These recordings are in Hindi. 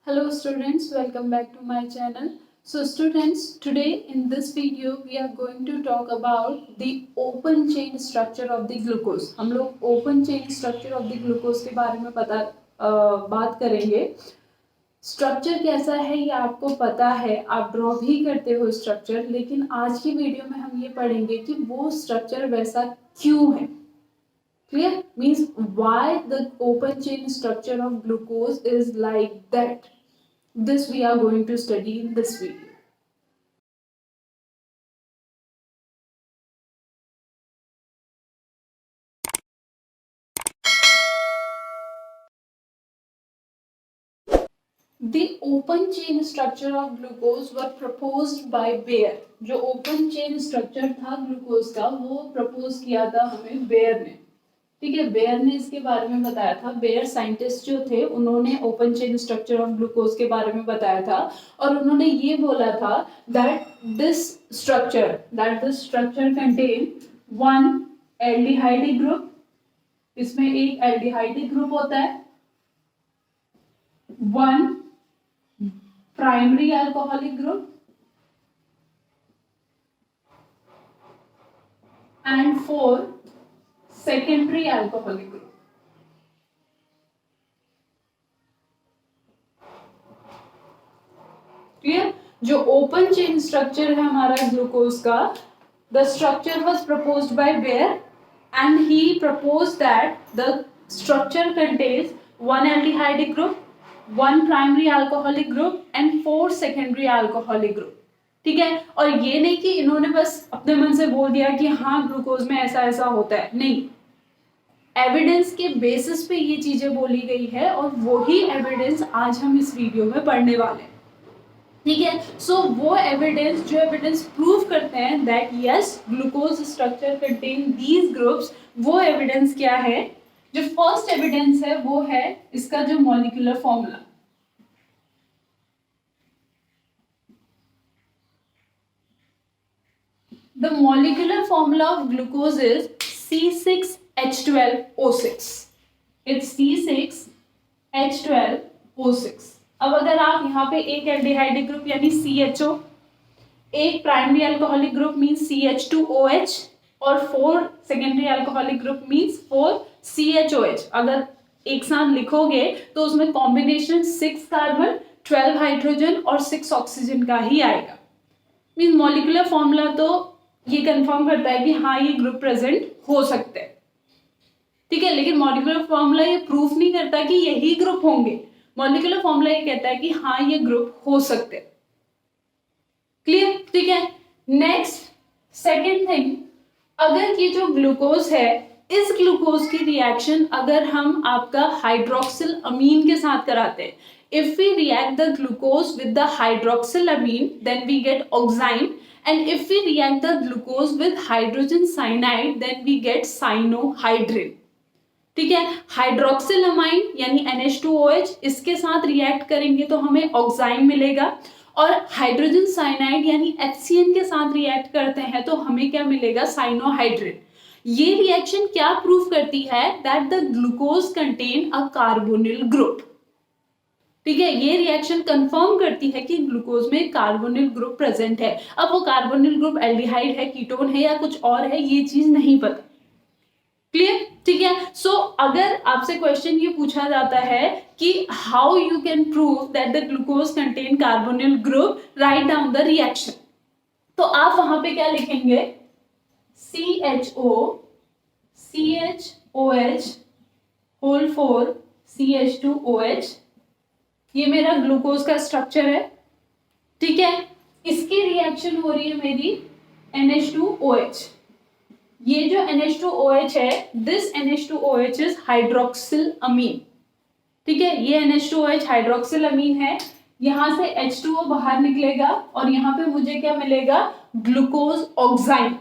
Hello students, welcome back to my channel. So students, today in this video we are going to talk about the open chain structure of the glucose. हम लोग open chain structure of the glucose के बारे में बात करेंगे. स्ट्रक्चर कैसा है ये आपको पता है, आप ड्रॉ भी करते हो स्ट्रक्चर, लेकिन आज की वीडियो में हम ये पढ़ेंगे कि वो स्ट्रक्चर वैसा क्यों है. Clear? Means why the open chain structure of glucose is like that. This we are going to study in this video. The open chain structure of glucose were proposed by Bayer. जो open chain structure था ग्लूकोज का वो प्रपोज किया था हमें बेयर ने. ठीक है, बेयर ने इसके बारे में बताया था. बेयर साइंटिस्ट जो थे उन्होंने open chain structure of glucose के बारे में बताया था और उन्होंने ये बोला था that this structure contain one aldehyde group. इसमें एक एल्डिहाइड ग्रुप होता है, one primary alcoholic group and four secondary alcoholic group. Clear? जो ओपन चेन स्ट्रक्चर है हमारा ग्लूकोज का, the structure was proposed by Baeyer and he proposed that the structure contains one aldehyde group, one primary alcoholic group and four secondary alcoholic group. ठीक है, और ये नहीं कि इन्होंने बस अपने मन से बोल दिया कि हाँ ग्लूकोज में ऐसा ऐसा होता है. नहीं, एविडेंस के बेसिस पे ये चीजें बोली गई है और वही एविडेंस आज हम इस वीडियो में पढ़ने वाले हैं. ठीक है, सो वो एविडेंस प्रूव करते हैं that yes glucose structure contain these groups. वो एविडेंस क्या है? जो फर्स्ट एविडेंस है वो है इसका जो molecular formula. The molecular formula of glucose is C6H12O6. It's C6H12O6. अब अगर आप यहाँ पे एक एल्डिहाइड ग्रुप यानी CHO, एक primary alcoholic group means CH2OH और four secondary alcoholic group means 4CHOH अगर एक साथ लिखोगे तो उसमें कॉम्बिनेशन 6 कार्बन 12 हाइड्रोजन और 6 ऑक्सीजन का ही आएगा. मींस मॉलिक्यूलर फॉर्मूला तो ये कंफर्म करता है कि हाँ ये ग्रुप प्रेजेंट हो सकते हैं. ठीक है, लेकिन मॉलिक्यूलर फॉर्मूला ये प्रूफ नहीं करता कि यही ग्रुप होंगे. मॉलिक्यूलर फॉर्मूला ये कहता है कि हाँ ये ग्रुप हो सकते हैं. क्लियर? ठीक है, नेक्स्ट सेकेंड थिंग, अगर ये जो ग्लूकोज है इस ग्लूकोज की रिएक्शन अगर हम आपका हाइड्रोक्सिल अमीन के साथ कराते हैं, if we react the glucose with the hydroxylamine then we get oxime, and if we react the glucose with hydrogen cyanide then we get cyanohydrin. ठीक है, हाइड्रोक्सिलामाइन यानी NH2OH इसके साथ रिएक्ट करेंगे तो हमें ऑक्साइम मिलेगा और हाइड्रोजन साइनाइड यानी HCN के साथ रिएक्ट करते हैं तो हमें क्या मिलेगा? साइनोहाइड्रिन. ये रिएक्शन क्या प्रूव करती है? That the glucose contain a carbonyl group. ठीक है, ये रिएक्शन कंफर्म करती है कि ग्लूकोज में कार्बोनिल ग्रुप प्रेजेंट है. अब वो कार्बोनिल ग्रुप एल्डिहाइड है, कीटोन है या कुछ और है ये चीज नहीं पता. क्लियर? ठीक है, सो अगर आपसे क्वेश्चन ये पूछा जाता है कि how you can prove that the glucose contain carbonyl group, right down the reaction. तो आप वहां पे क्या लिखेंगे? CHO CHOH whole 4 CH2OH. ये मेरा ग्लूकोज का स्ट्रक्चर है. ठीक है, इसकी रिएक्शन हो रही है मेरी NH2OH. ये जो NH2OH है, दिस NH2OH इज हाइड्रोक्सिल अमीन. ठीक है, ये NH2OH हाइड्रोक्सिल अमीन है. यहां से H2O बाहर निकलेगा और यहां पे मुझे क्या मिलेगा? Glucose oxime.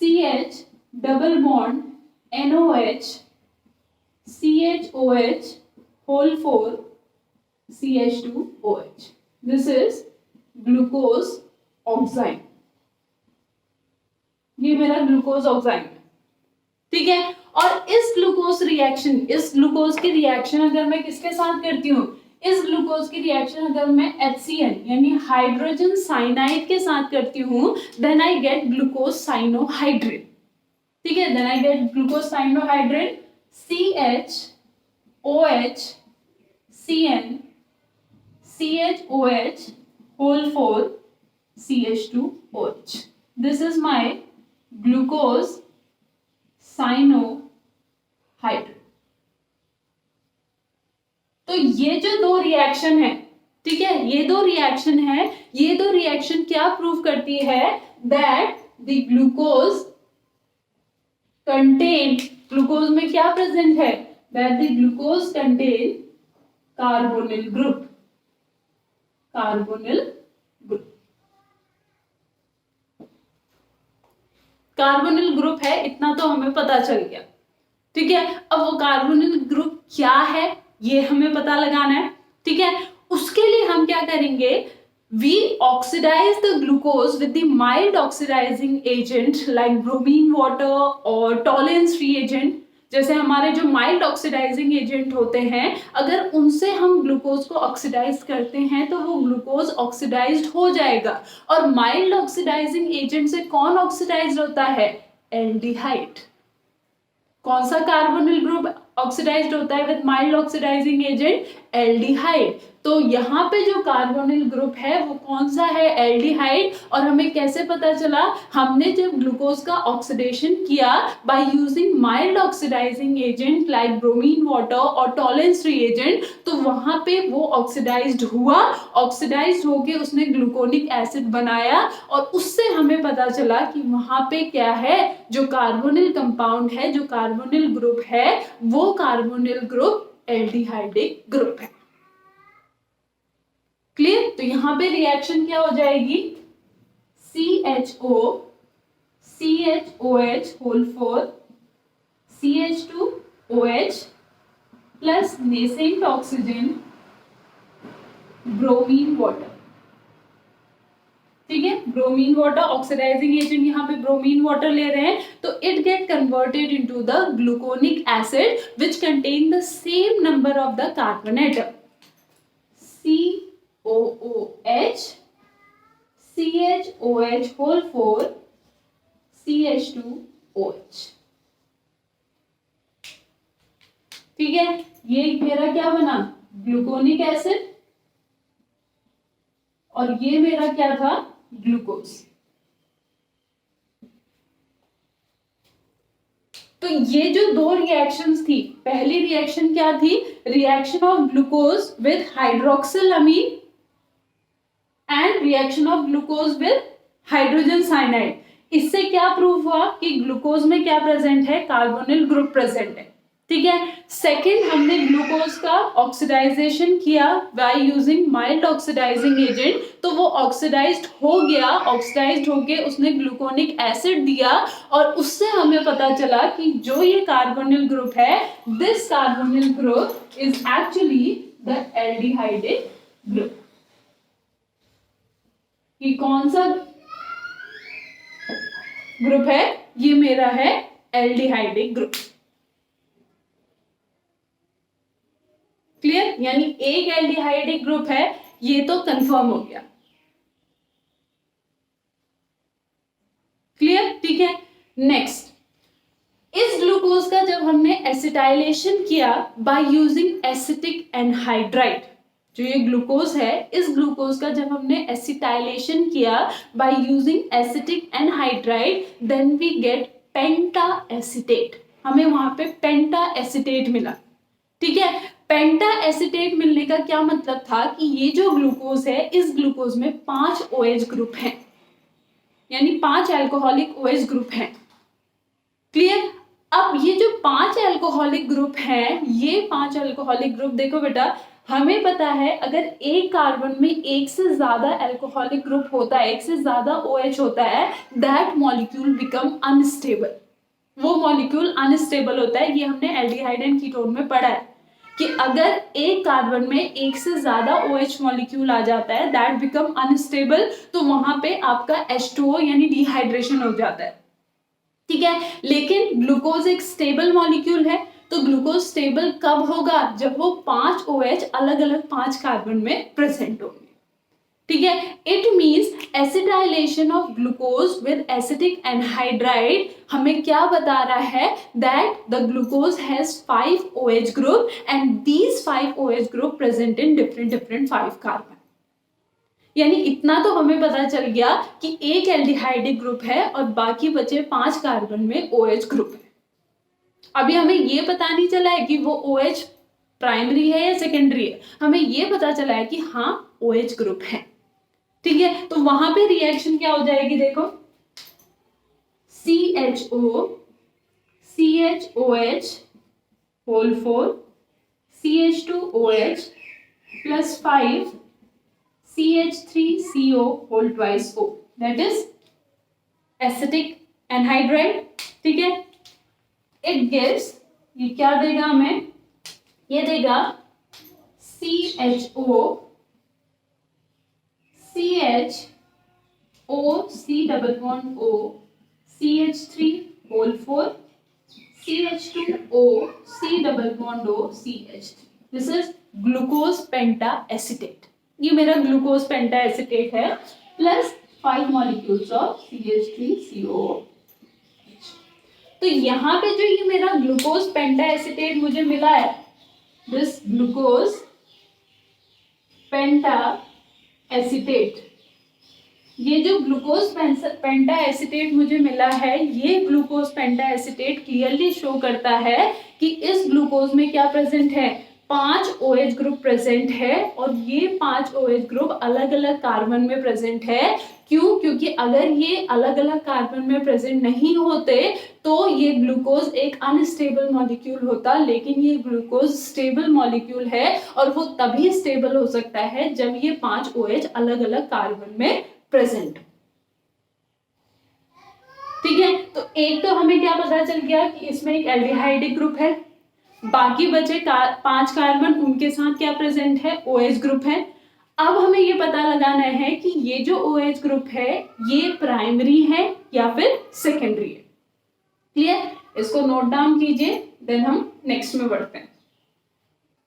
CH double bond NOH CHOH whole 4 CH2OH. This is glucose oxime. ये मेरा ग्लूकोज ऑक्साइम है. ठीक है, और इस ग्लूकोज की रिएक्शन अगर मैं किसके साथ करती हूँ? इस ग्लूकोज की रिएक्शन अगर मैं HCl यानी हाइड्रोजन साइनाइड के साथ करती हूँ, then I get glucose cyanohydrin. ठीक है, then I get glucose cyanohydrin CHOH CN CHOH whole 4 CH2OH. This is my glucose साइनोहाइड्रेट। तो ये जो दो रिएक्शन है, ठीक है, ये दो रिएक्शन है, ये दो रिएक्शन क्या प्रूव करती है, that the glucose contain, glucose में क्या प्रेजेंट है, that the glucose contain carbonyl group, carbonyl group, carbonyl group है, इतना तो हमें पता चल गया। ठीक है, अब वो कार्बोनिल ग्रुप क्या है ये हमें पता लगाना है। ठीक है, उसके लिए हम क्या करेंगे, we oxidise the glucose with the mild oxidising agent like bromine water और टॉलेंस रिएजेंट। जैसे हमारे जो माइल्ड ऑक्सीडाइजिंग एजेंट होते हैं, अगर उनसे हम ग्लूकोज को ऑक्सीडाइज करते हैं तो वो ग्लूकोज ऑक्सीडाइज्ड हो जाएगा। और माइल्ड ऑक्सीडाइजिंग एजेंट से कौन ऑक्सीडाइज होता है, एल्डिहाइड। कौन सा कार्बोनिल ग्रुप ऑक्सीडाइज्ड होता है with mild oxidising agent, aldehyde. तो यहाँ पे जो कार्बोनिल ग्रुप है वो कौन सा है, एल्डिहाइड। और हमें कैसे पता चला, हमने जब ग्लूकोज का ऑक्सीडेशन किया by using mild oxidising agent like bromine water और टॉलेंस रिएजेंट, तो वहां पे वो ऑक्सीडाइज्ड हुआ, ऑक्सीडाइज्ड होके उसने ग्लूकोनिक एसिड बनाया और उससे हमें पता चला कि वहां पे क्या है, जो कार्बोनिल कंपाउंड है, जो कार्बोनिल ग्रुप है, वो कार्बोनिल ग्रुप एल्डिहाइडिक ग्रुप है। क्लियर। तो यहां पे रिएक्शन क्या हो जाएगी, CHO CHOH whole 4 CH2OH plus nascent oxygen bromine water. ठीक है, ब्रोमीन वाटर ऑक्सीडाइजिंग एजेंट, यहाँ पे ब्रोमीन वाटर ले रहे हैं, तो it get converted into the gluconic acid which contain the same number of the carbon atom, COOH CHOH whole 4 CH2OH। ठीक है, ये मेरा क्या बना, ग्लूकोनिक एसिड, और ये मेरा क्या था, ग्लूकोज। तो ये जो दो रिएक्शंस थी, पहली रिएक्शन क्या थी, reaction of glucose with hydroxyl amine and reaction of glucose with hydrogen cyanide. इससे क्या प्रूव हुआ कि ग्लूकोज में क्या प्रेजेंट है, कार्बोनिल ग्रुप प्रेजेंट है। ठीक है, सेकेंड, हमने ग्लूकोज का ऑक्सीडाइजेशन किया by using mild oxidising agent, तो वो ऑक्सीडाइज्ड हो गया, ऑक्सीडाइज्ड होके उसने ग्लूकोनिक एसिड दिया और उससे हमें पता चला कि जो ये कार्बोनिल ग्रुप है, this carbonyl group is actually the aldehydic group. ये कौन सा ग्रुप है, ये मेरा है एल्डिहाइडिक ग्रुप। क्लियर, यानी एक एल्डिहाइडिक ग्रुप है, ये तो कंफर्म हो गया। क्लियर, ठीक है। नेक्स्ट, इस ग्लूकोज का जब हमने एसिटाइलेशन किया बाय यूजिंग एसिटिक एनहाइड्राइड, जो ये ग्लूकोज है, इस ग्लूकोज का जब हमने एसिटाइलेशन किया by using acetic anhydride, then we get penta acetate. हमें वहां पे पेंटा एसिटेट मिला। ठीक है, पेंटा एसिटेट मिलने का क्या मतलब था कि ये जो ग्लूकोज है, इस ग्लूकोज में 5 OH ग्रुप हैं, यानी 5 अल्कोहलिक OH ग्रुप हैं। क्लियर। अब ये जो 5 अल्कोहलिक ग्रुप हैं, ये 5 अल्कोहलिक ग्रुप, देखो बेटा, हमें पता है अगर एक कार्बन में एक से ज्यादा अल्कोहलिक ग्रुप होता है, एक से ज्यादा OH होता है, दैट मॉलिक्यूल बिकम अनस्टेबल। वो मॉलिक्यूल अनस्टेबल होता है। ये हमने एल्डिहाइड एंड कीटोन में पढ़ा है कि अगर एक कार्बन में एक से ज्यादा OH मॉलिक्यूल आ जाता है, दैट बिकम अनस्टेबल, तो वहां पे आपका H2O यानी डिहाइड्रेशन हो जाता है। ठीक है, लेकिन ग्लूकोज एक स्टेबल मॉलिक्यूल है, तो ग्लूकोज स्टेबल कब होगा? जब वो 5 OH अलग अलग 5 कार्बन में प्रेजेंट होंगे। ठीक है, it means acetylation of glucose with acetic anhydride हमें क्या बता रहा है? That the glucose has 5 OH group and these 5 OH group present in different 5 carbon. यानी इतना तो हमें पता चल गया कि एक एल्डिहाइडिक ग्रुप है और बाकी बचे 5 कार्बन में OH ग्रुप है। अभी हमें ये पता नहीं चला है कि वो OH प्राइमरी है या सेकेंडरी है, हमें ये पता चला है कि हाँ OH ग्रुप है। ठीक है, तो वहां पे रिएक्शन क्या हो जाएगी? देखो, CHO CHOH whole 4 CH2OH plus 5 CH3CO whole twice O, that is acetic anhydride। ठीक है, it gives, ये क्या देगा हमें? ये देगा CHO CH O C double bond O CH3 whole 4 CH2O C double bond O CH3, this is glucose pentacetate। ये मेरा ग्लूकोज पेंटाएसिटेट है प्लस 5 मॉलिक्यूल्स ऑफ CH3COOH। तो यहाँ पे जो ये मेरा ग्लूकोज पेंटाएसिटेट मुझे मिला है, दिस ग्लूकोज पेंटाएसिटेट, ये जो ग्लूकोज पेंटाएसिटेट मुझे मिला है, ये ग्लूकोज पेंटाएसिटेट क्लियरली शो करता है कि इस ग्लूकोज में क्या प्रेजेंट है? 5 OH ग्रुप प्रेजेंट है और ये 5 OH ग्रुप अलग अलग कार्बन में प्रेजेंट है। क्यों? क्योंकि अगर ये अलग अलग कार्बन में प्रेजेंट नहीं होते तो ये ग्लूकोज एक अनस्टेबल मॉलिक्यूल होता, लेकिन ये ग्लूकोज स्टेबल मॉलिक्यूल है और वो तभी स्टेबल हो सकता है जब ये 5 OH अलग अलग कार्बन में प्रेजेंट। ठीक है, तो एक तो हमें क्या पता चल गया कि इसमें एक एल्डिहाइडिक ग्रुप है, बाकी बचे 5 कार्बन, उनके साथ क्या प्रेजेंट है? OH ग्रुप है। अब हमें ये पता लगाना है कि ये जो OH ग्रुप है ये प्राइमरी है या फिर सेकेंडरी है। क्लियर? इसको नोट डाउन कीजिए, देन हम नेक्स्ट में बढ़ते हैं।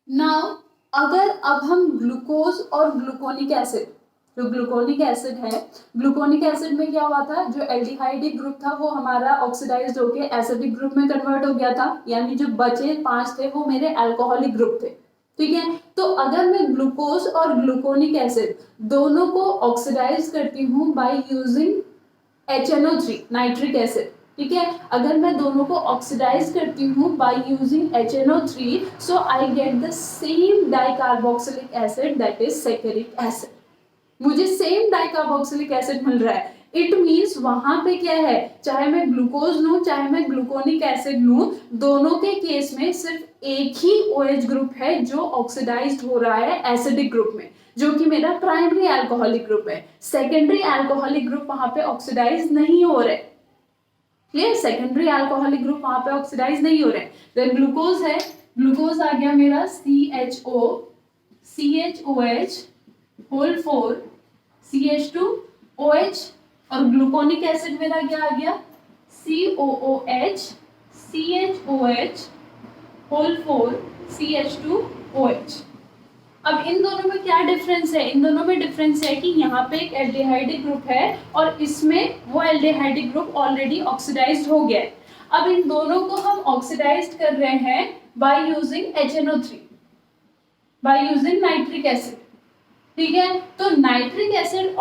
नाउ अगर अब हम ग्लूकोज और ग्लूकोनिक एसिड, जो ग्लूकोनिक एसिड है, ग्लूकोनिक एसिड में क्या हुआ था? जो एल्डिहाइडिक ग्रुप था वो हमारा ऑक्सीडाइज्ड होके एसिडिक ग्रुप में कन्वर्ट हो गया था, यानी जो बचे 5 थे वो मेरे अल्कोहलिक ग्रुप थे। ठीक है, तो अगर मैं ग्लूकोज और ग्लूकोनिक एसिड दोनों को ऑक्सीडाइज करती हूँ by using HNO3 nitric acid, ठीक है, अगर मैं दोनों को ऑक्सीडाइज करती हूँ by using HNO3, so I get the same dicarboxylic acid, that is saccharic acid. मुझे सेम डाइकार्बोक्सिलिक एसिड मिल रहा है। इट मीन्स वहां पे क्या है, चाहे मैं ग्लूकोज लूं चाहे मैं ग्लूकोनिक एसिड लूं, दोनों के केस में सिर्फ एक ही OH ग्रुप है जो ऑक्सीडाइज्ड हो रहा है एसिडिक ग्रुप में, जो कि मेरा प्राइमरी अल्कोहलिक ग्रुप है। सेकेंडरी अल्कोहलिक ग्रुप वहां पे ऑक्सीडाइज नहीं हो रहे। क्लियर? सेकेंडरी अल्कोहलिक ग्रुप वहां पे ऑक्सीडाइज नहीं हो रहे। देन ग्लूकोज है, ग्लूकोज आ गया मेरा CHO CHOH होल 4 CH2OH, और ग्लूकोनिक एसिड मेरा क्या आ गया? COOH CHOH whole 4 CH2OH। अब इन दोनों में क्या डिफरेंस है? इन दोनों में डिफरेंस है कि यहाँ पे एक एल्डिहाइडिक ग्रुप है और इसमें वो एल्डिहाइडिक ग्रुप ऑलरेडी ऑक्सीडाइज्ड हो गया है। अब इन दोनों को हम ऑक्सीडाइज्ड कर रहे हैं by using HNO3, by using nitric acid. ठीक है, तो नाइट्रिक एसिड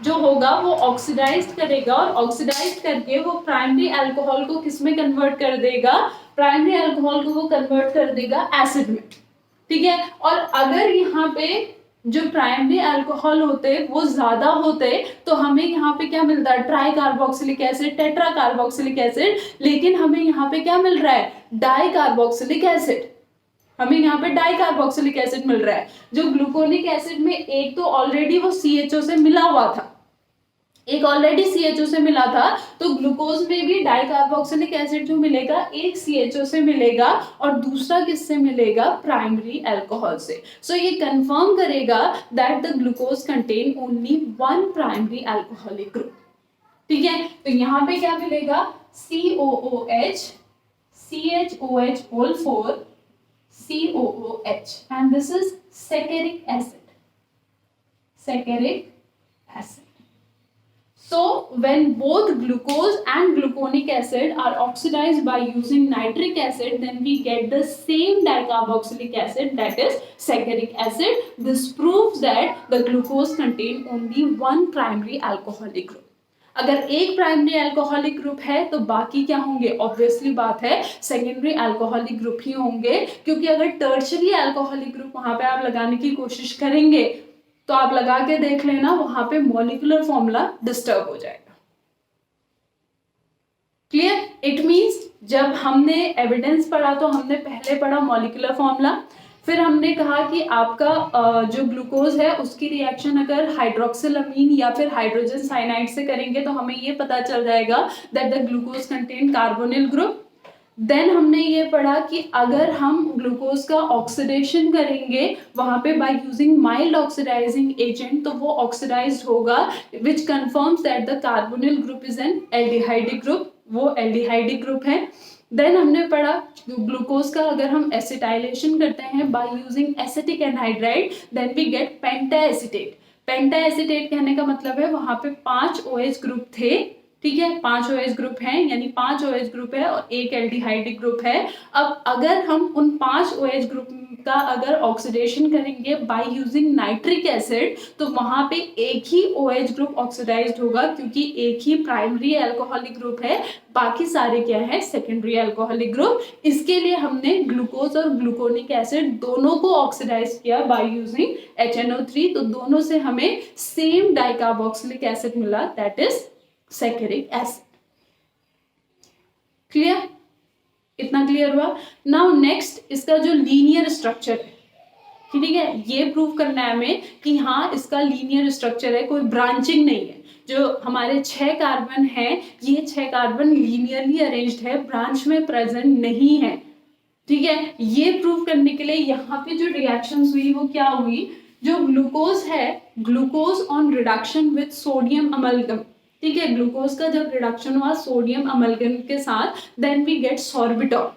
जो होगा वो ऑक्सीडाइज करेगा और ऑक्सीडाइज करके वो प्राइमरी अल्कोहल को किस में कन्वर्ट कर देगा? प्राइमरी अल्कोहल को वो कन्वर्ट कर देगा एसिड में। ठीक है, और अगर यहाँ पे जो प्राइमरी अल्कोहल होते वो ज्यादा होते तो हमें यहाँ पे क्या मिलता है? Try carboxylic acid, tetra carboxylic acid, लेकिन हमें यहाँ पे क्या मिल रहा है? Di carboxylic acid. हमें यहाँ पे डाई कार्बोक्सिलिक एसिड मिल रहा है। जो ग्लूकोनिक एसिड में एक तो ऑलरेडी वो CHO से मिला हुआ था, एक ऑलरेडी CHO से मिला था, तो ग्लूकोज में भी डाई कार्बोक्सिलिक एसिड जो मिलेगा एक CHO से मिलेगा और दूसरा किससे मिलेगा? प्राइमरी अल्कोहल से। सो ये कंफर्म करेगा that the glucose contain only one primary alcoholic group. ठीक है, तो यहाँ पे क्या मिलेगा? COOH CHOH whole 4 COOH, and this is saccharic acid. Saccharic acid. So when both glucose and gluconic acid are oxidized by using nitric acid, then we get the same dicarboxylic acid, that is saccharic acid. This proves that the glucose contain only one primary alcoholic group. अगर एक प्राइमरी अल्कोहलिक ग्रुप है तो बाकी क्या होंगे? ऑब्वियसली बात है सेकेंडरी अल्कोहलिक ग्रुप ही होंगे, क्योंकि अगर टर्शरी अल्कोहलिक ग्रुप वहां पे आप लगाने की कोशिश करेंगे तो आप लगा के देख लेना, वहां पे मॉलिक्यूलर फॉर्मूला डिस्टर्ब हो जाएगा. क्लियर? इट मींस जब हमने एविडेंस पढ़ा तो हमने पहले पढ़ा मॉलिक्यूलर फॉर्मूला, फिर हमने कहा कि आपका जो ग्लूकोज है उसकी रिएक्शन अगर हाइड्रोक्सिलामीन या फिर हाइड्रोजन साइनाइड से करेंगे तो हमें ये पता चल जाएगा that the glucose contain carbonyl group. Then हमने ये पढ़ा कि अगर हम ग्लूकोज का ऑक्सीडेशन करेंगे वहां पे by using mild oxidising agent तो वो ऑक्सीडाइज्ड होगा, which confirms that the carbonyl group is an aldehydic group, वो एल्डिहाइडिक ग्रुप है. देन हमने पढ़ा ग्लूकोज का अगर हम एसिटाइलेशन करते हैं by using acetic anhydride then we get pentaacetate. Pentaacetate कहने का मतलब है वहां पे 5 OH ग्रुप थे, ठीक है, 5 OH ग्रुप हैं, यानी 5 OH ग्रुप है और एक एल्डिहाइडिक ग्रुप है. अब अगर हम उन 5 OH ग्रुप का अगर ऑक्सीडेशन करेंगे बाय यूजिंग नाइट्रिक एसिड तो वहां पे एक ही OH ग्रुप ऑक्सीडाइज्ड होगा, क्योंकि एक ही प्राइमरी अल्कोहलिक ग्रुप है, बाकी सारे क्या है? Secondary alcoholic group. इसके लिए हमने ग्लूकोज और ग्लूकोनिक एसिड दोनों को ऑक्सीडाइज किया बाय यूजिंग HNO3, तो दोनों से हमें सेम डाइकार्बोक्सिलिक एसिड मिला, that is saccharic acid. Clear? इतना क्लियर हुआ? नाउ नेक्स्ट इसका जो लीनियर स्ट्रक्चर है, ठीक है, ये प्रूव करना है हमें कि हाँ इसका लीनियर स्ट्रक्चर है, कोई ब्रांचिंग नहीं है. जो हमारे 6 कार्बन है ये 6 कार्बन लीनियरली अरेंज्ड है, ब्रांच में प्रेजेंट नहीं है. ठीक है, ये प्रूव करने के लिए यहाँ पे जो रिएक्शंस हुई वो क्या हुई? जो ग्लूकोज है, glucose on reduction with sodium amalgam, ठीक है, ग्लूकोज का जब रिडक्शन हुआ सोडियम अमलगम के साथ देन वी गेट सॉर्बिटॉल.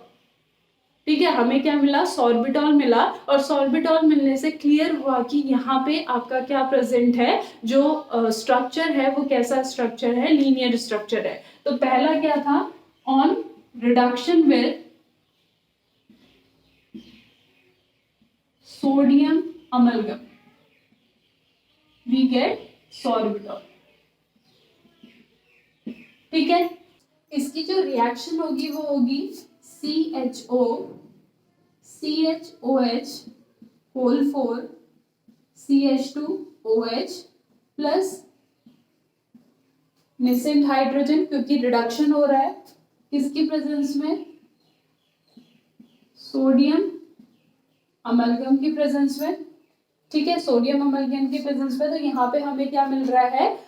ठीक है, हमें क्या मिला? सॉर्बिटॉल मिला. और सॉर्बिटॉल मिलने से क्लियर हुआ कि यहाँ पे आपका क्या प्रेजेंट है, जो स्ट्रक्चर है वो कैसा स्ट्रक्चर है? लीनियर स्ट्रक्चर है. तो पहला क्या था? On reduction with sodium amalgam we get sorbitol. ठीक है, इसकी जो रिएक्शन होगी वो होगी CHO CHOH whole 4 CH2OH plus nascent hydrogen, क्योंकि रिडक्शन हो रहा है किसकी प्रेजेंस में? सोडियम अमलगम की प्रेजेंस में. ठीक है, सोडियम अमलगम की प्रेजेंस में, तो यहाँ पे हमें क्या मिल रहा है?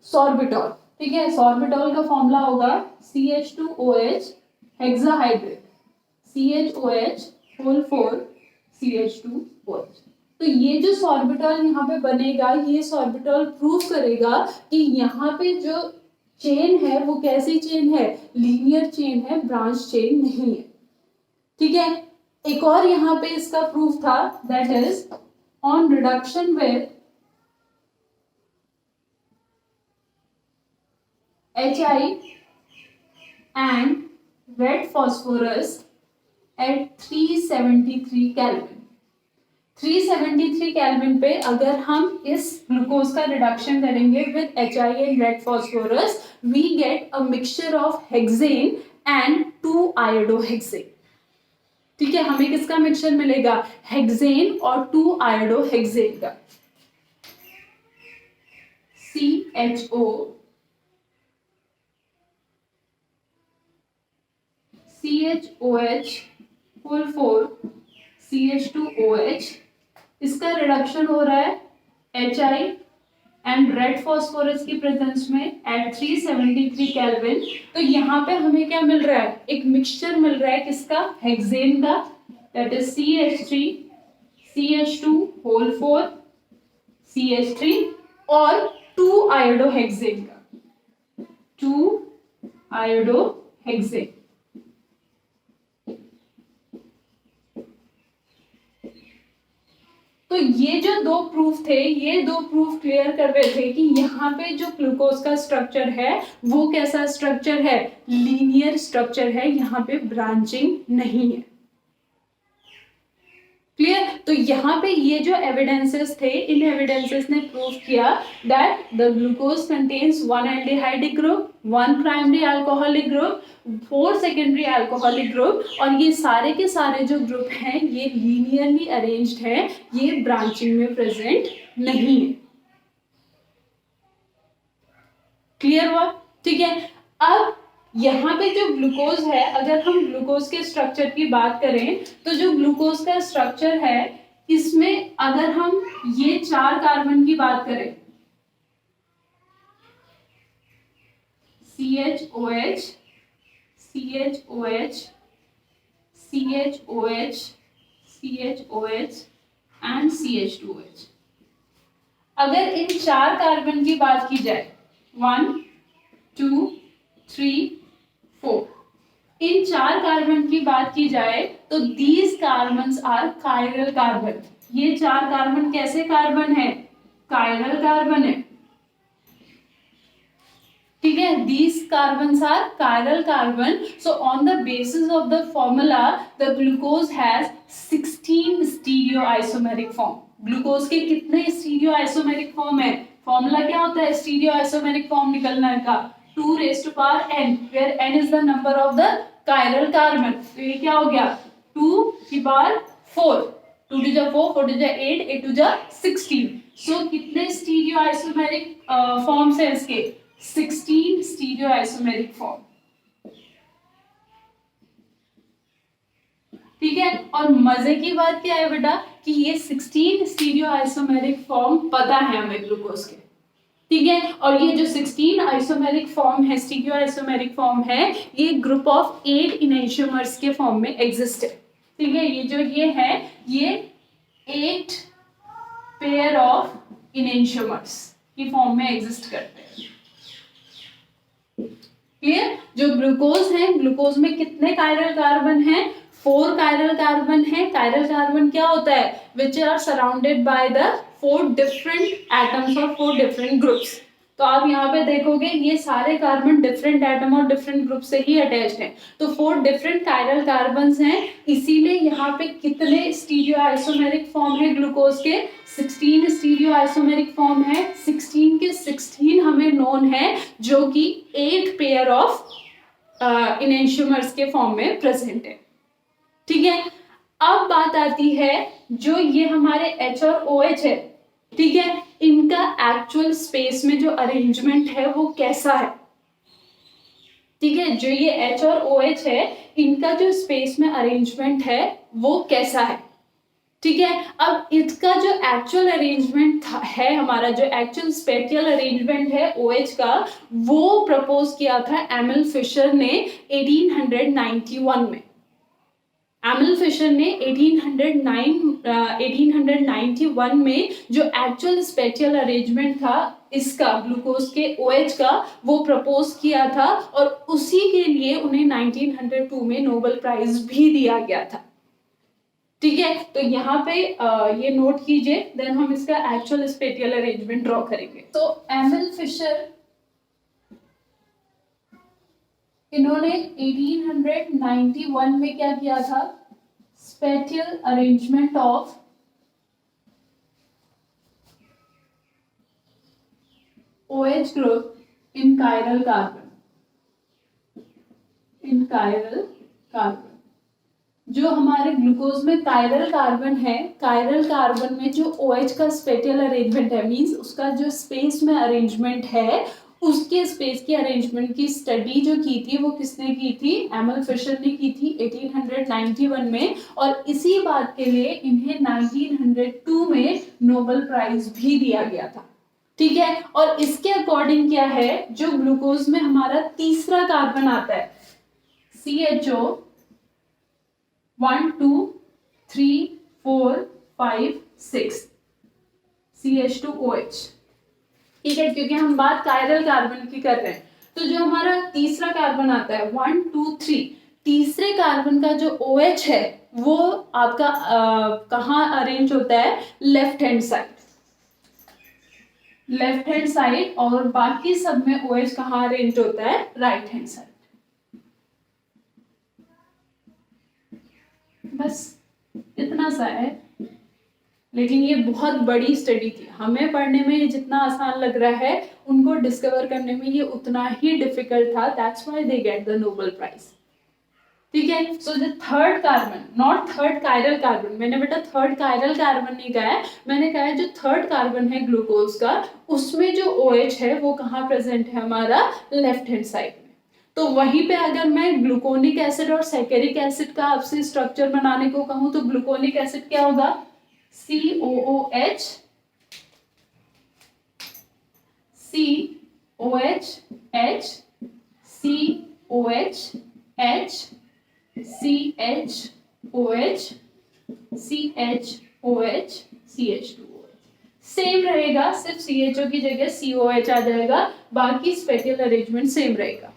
सॉर्बिटॉल. ठीक है, सॉर्बिटॉल का फॉर्मूला होगा CH2OH hexahydrate CHOH whole 4 CH2OH. तो ये जो सॉर्बिटॉल यहाँ पे बनेगा, ये सॉर्बिटॉल प्रूव करेगा कि यहाँ पे जो चेन है वो कैसी चेन है? लीनियर चेन है, ब्रांच चेन नहीं है. ठीक है, एक और यहाँ पे इसका प्रूफ था, that is on reduction with HI and red phosphorus at 373 Kelvin. 373 Kelvin पे अगर हम इस ग्लूकोज का रिडक्शन करेंगे with HI and red phosphorus, we get a mixture of hexane and 2-iodohexane. ठीक है, हमें किसका मिक्सचर मिलेगा? हेक्सेन और 2-iodohexane का. CHO CHOH whole 4 CH2OH, इसका रिडक्शन हो रहा है HI एंड रेड फॉस्फोरस की प्रेजेंस में एट 373 केल्विन. तो यहाँ पे हमें क्या मिल रहा है? एक मिक्सचर मिल रहा है किसका? हेक्सेन का, that is CH3 CH2 whole 4 CH3 और 2-iodohexane का, 2-iodohexane. तो ये जो दो प्रूफ थे, ये दो प्रूफ क्लियर कर रहे थे कि यहाँ पे जो ग्लूकोज का स्ट्रक्चर है वो कैसा स्ट्रक्चर है, लीनियर स्ट्रक्चर है, यहाँ पे ब्रांचिंग नहीं है। क्लियर। तो यहाँ पे ये जो एविडेंसेस थे, इन एविडेंसेस ने प्रूव किया that the glucose contains 1 aldehydic group, 1 primary alcoholic group, 4 secondary alcoholic group, और ये सारे के सारे जो ग्रुप हैं ये लीनियरली अरेंज्ड है, ये ब्रांचिंग में प्रेजेंट नहीं है। क्लियर हुआ? ठीक है। अब यहाँ पे जो ग्लूकोज है, अगर हम ग्लूकोज के स्ट्रक्चर की बात करें तो जो ग्लूकोज का स्ट्रक्चर है इसमें अगर हम ये 4 कार्बन की बात करें, CHOH, CHOH, CHOH, CHOH and CH2OH, अगर इन 4 कार्बन की बात की जाए 1 2 3 4, इन 4 कार्बन की बात की जाए तो these carbons are chiral carbon. ये 4 कार्बन कैसे कार्बन है, कायरल कार्बन है। ठीक है, these carbons are chiral carbon. So on the basis of the formula the glucose has 16 stereo isomeric form. Glucose के कितने स्टीरियो आइसोमेरिक फॉर्म है? फॉर्मूला क्या होता है स्टीरियो आइसोमेरिक फॉर्म निकलने का? 2 raised to power n, where n is the number of the chiral carbon. तो ये क्या हो गया 2 की power 4, 2 to the 4, 4 to the 8, 8 to the 16. So कितने स्टीरियो आइसोमेरिक फॉर्म्स है इसके? 16 स्टीरियो आइसोमेरिक फॉर्म। ठीक है, और मजे की बात क्या है बेटा कि ये 16 स्टीरियो आइसोमेरिक फॉर्म पता है हमें ग्लूकोज के। ठीक है, और ये जो 16 आइसोमेरिक फॉर्म है, स्टीरियो आइसोमेरिक फॉर्म है, ये ग्रुप ऑफ 8 इनेंशियोमर्स के फॉर्म में एग्जिस्ट है। ठीक है, ये जो ये है ये 8 पेयर ऑफ इनेंशियोमर्स की फॉर्म में एग्जिस्ट करते हैं। क्लियर? जो ग्लूकोज है, ग्लूकोज में कितने कायरल कार्बन हैं? 4 कायरल कार्बन है। कायरल कार्बन क्या होता है? Which are surrounded by the 4 different atoms और 4 डिफरेंट ग्रुप्स। तो आप यहाँ पे देखोगे ये सारे कार्बन डिफरेंट एटम और डिफरेंट ग्रुप से ही अटैच्ड हैं। तो 4 डिफरेंट कायरल कार्बन्स हैं, इसीलिए यहाँ पे कितने स्टीरियो आइसोमेरिक फॉर्म है ग्लूकोज के? 16 स्टीरियो आइसोमेरिक फॉर्म है। 16 के 16 हमें नोन है, जो कि 8 पेयर ऑफ इनेंशियोमर्स के फॉर्म में प्रेजेंट है। ठीक है, अब बात आती है जो ये हमारे H और OH है, ठीक है, इनका एक्चुअल स्पेस में जो अरेंजमेंट है वो कैसा है? ठीक है, जो ये H और OH है इनका जो स्पेस में अरेंजमेंट है वो कैसा है? ठीक है, अब इसका जो एक्चुअल अरेंजमेंट है, हमारा जो एक्चुअल स्पेटियल अरेंजमेंट है OH का, वो प्रपोज किया था एमिल फिशर ने 1891 में। एमिल फिशर ने 1891 में जो एक्चुअल स्पेटियल अरेंजमेंट था इसका, ग्लूकोज के OH का, वो प्रपोज किया था, और उसी के लिए उन्हें 1902 में नोबेल प्राइज भी दिया गया था। ठीक है, तो यहाँ पे ये नोट कीजिए, देन हम इसका एक्चुअल स्पेटियल अरेंजमेंट ड्रॉ करेंगे। तो एमिल फिशर इन्होंने 1891 में क्या किया था? Spatial arrangement of OH group in chiral carbon, in chiral carbon. जो हमारे ग्लूकोज में कायरल कार्बन है, कायरल कार्बन में जो OH का स्पेटियल अरेंजमेंट है, मींस उसका जो स्पेस में अरेंजमेंट है, उसके स्पेस की अरेंजमेंट की स्टडी जो की थी वो किसने की थी? एमिल फिशर ने की थी 1891 में, और इसी बात के लिए इन्हें 1902 में नोबेल प्राइज भी दिया गया था। ठीक है, और इसके अकॉर्डिंग क्या है, जो ग्लूकोज में हमारा तीसरा कार्बन आता है CHO 1 2 3 4 5 6 CH2OH। ठीक है, क्योंकि हम बात कायरल कार्बन की कर रहे हैं, तो जो हमारा तीसरा कार्बन आता है 1 2 3, तीसरे कार्बन का जो OH है वो आपका कहाँ अरेंज होता है, लेफ्ट हैंड साइड, और बाकी सब में OH कहाँ अरेंज होता है, राइट हैंड साइड। बस इतना सा है, लेकिन ये बहुत बड़ी स्टडी थी। हमें पढ़ने में ये जितना आसान लग रहा है, उनको डिस्कवर करने में ये उतना ही डिफिकल्ट था। That's why they get the Nobel prize. ठीक है, so the third carbon, not third chiral carbon, मैंने बेटा थर्ड कायरल कार्बन नहीं कहा है, मैंने कहा है जो थर्ड कार्बन है ग्लूकोज का, उसमें जो OH है वो कहाँ प्रेजेंट है, हमारा लेफ्ट हैंड साइड में। तो वहीं पे अगर मैं ग्लूकोनिक एसिड और सैकेरिक एसिड का आपसे स्ट्रक्चर बनाने को कहूँ, तो ग्लूकोनिक एसिड क्या होगा, COOH, COH, COH, CHOH, CHOH, CH2OH। Same रहेगा, सिर्फ CHO की जगह COH आ जाएगा, बाकी स्पेटियल अरेंजमेंट सेम रहेगा।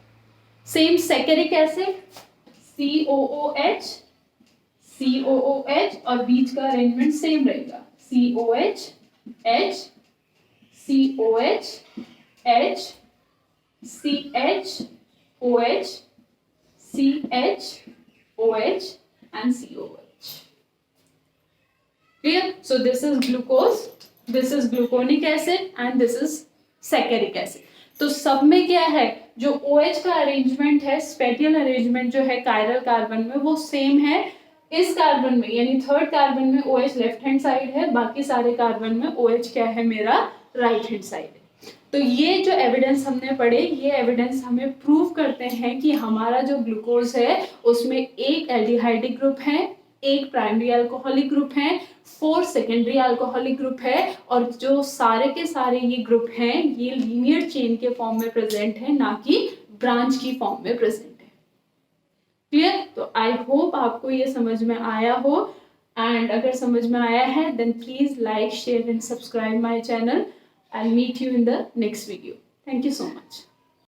सेम सैकेरिक एसिड, COOH, COOH, और बीच का अरेंजमेंट सेम रहेगा, COH, H, COH, H, CHOH, CHOH, and COH. Clear? So this is glucose, this is gluconic acid, and this is saccharic acid. तो सब में क्या है, जो OH का अरेंजमेंट है, स्पेटियल अरेंजमेंट जो है कायरल कार्बन में, वो सेम है इस कार्बन में, यानी थर्ड कार्बन में OH लेफ्ट हैंड साइड है, बाकी सारे कार्बन में OH क्या है, मेरा राइट हैंड साइड है। तो ये जो एविडेंस हमने पढ़े, ये एविडेंस हमें प्रूव करते हैं कि हमारा जो ग्लूकोज है उसमें एक एल्डिहाइडिक ग्रुप है, एक प्राइमरी अल्कोहलिक ग्रुप है, 4 सेकेंडरी अल्कोहलिक ग्रुप है, और जो सारे के सारे ये ग्रुप हैं ये लीनियर चेन के फॉर्म में प्रेजेंट है, ना कि ब्रांच की फॉर्म में प्रेजेंट है। क्लियर? तो आई होप आपको ये समझ में आया हो, एंड अगर समझ में आया है then please like, share and subscribe my channel. I'll meet you in the next video. Thank you so much.